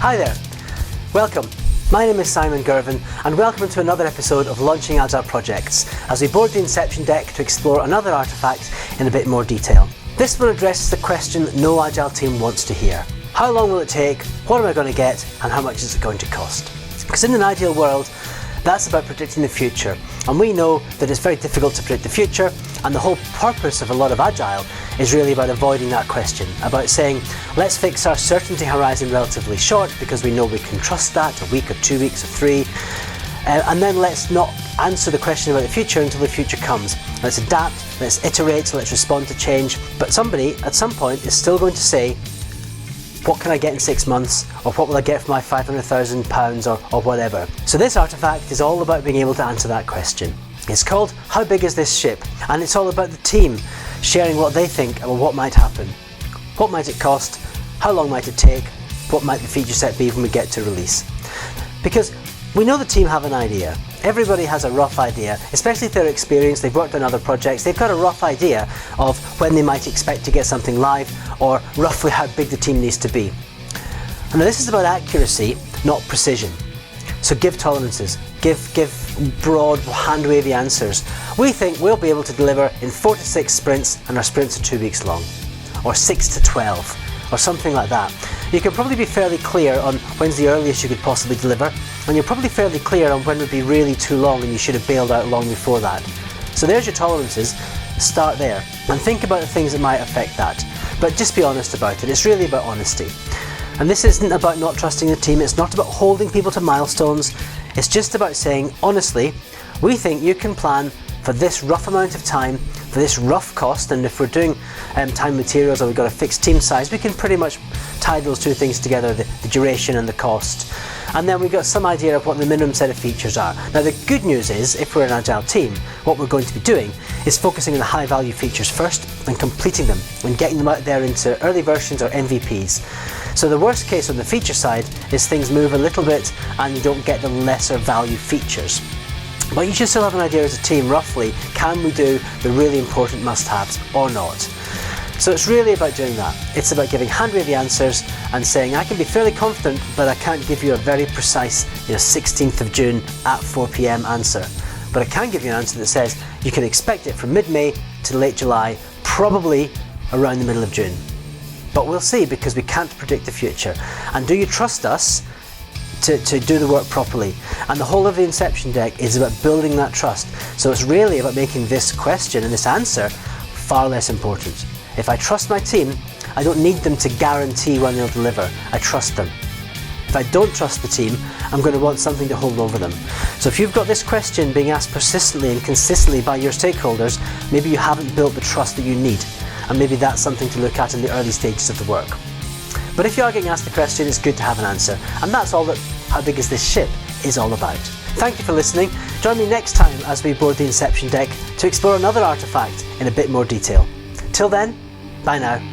Hi there, welcome. My name is Simon Girvin and welcome to another episode of Launching Agile Projects as we board the Inception Deck to explore another artefact in a bit more detail. This one addresses the question no Agile team wants to hear. How long will it take, what am I going to get, and how much is it going to cost? Because in an ideal world, that's about predicting the future, and we know that it's very difficult to predict the future, and the whole purpose of a lot of Agile is really about avoiding that question, about saying let's fix our certainty horizon relatively short because we know we can trust that, a week or 2 weeks or 3, and then let's not answer the question about the future until the future comes. Let's adapt, let's iterate, let's respond to change, but somebody at some point is still going to say, what can I get in 6 months, or what will I get for my £500,000 or whatever. So this artefact is all about being able to answer that question. It's called How Big Is This Ship? And it's all about the team sharing what they think about what might happen. What might it cost? How long might it take? What might the feature set be when we get to release? Because we know the team have an idea. Everybody has a rough idea, especially if they're experienced, they've worked on other projects, they've got a rough idea of when they might expect to get something live or roughly how big the team needs to be. And now this is about accuracy, not precision. So give tolerances, give broad, hand-wavy answers. We think we'll be able to deliver in 4 to 6 sprints, and our sprints are 2 weeks long, or 6 to 12, or something like that. You can probably be fairly clear on when's the earliest you could possibly deliver, and you're probably fairly clear on when would be really too long and you should have bailed out long before that. So there's your tolerances, start there, and think about the things that might affect that. But just be honest about it, it's really about honesty. And this isn't about not trusting the team, it's not about holding people to milestones, it's just about saying, honestly, we think you can plan for this rough amount of time, for this rough cost, and if we're doing time materials or we've got a fixed team size, we can pretty much tie those two things together, the duration and the cost. And then we've got some idea of what the minimum set of features are. Now the good news is, if we're an Agile team, what we're going to be doing is focusing on the high value features first and completing them and getting them out there into early versions or MVPs. So the worst case on the feature side is things move a little bit and you don't get the lesser value features. But you should still have an idea as a team, roughly, can we do the really important must-haves or not? So it's really about doing that. It's about giving hand-wavy answers and saying, I can be fairly confident, but I can't give you a very precise 16th of June at 4 PM answer. But I can give you an answer that says, you can expect it from mid-May to late July, probably around the middle of June. But we'll see, because we can't predict the future. And do you trust us to do the work properly? And the whole of the Inception Deck is about building that trust. So it's really about making this question and this answer far less important. If I trust my team, I don't need them to guarantee when they'll deliver. I trust them. If I don't trust the team, I'm going to want something to hold over them. So if you've got this question being asked persistently and consistently by your stakeholders, maybe you haven't built the trust that you need. And maybe that's something to look at in the early stages of the work. But if you are getting asked the question, it's good to have an answer. And that's all that How Big Is This Ship is all about. Thank you for listening. Join me next time as we board the Inception Deck to explore another artefact in a bit more detail. Till then, bye now.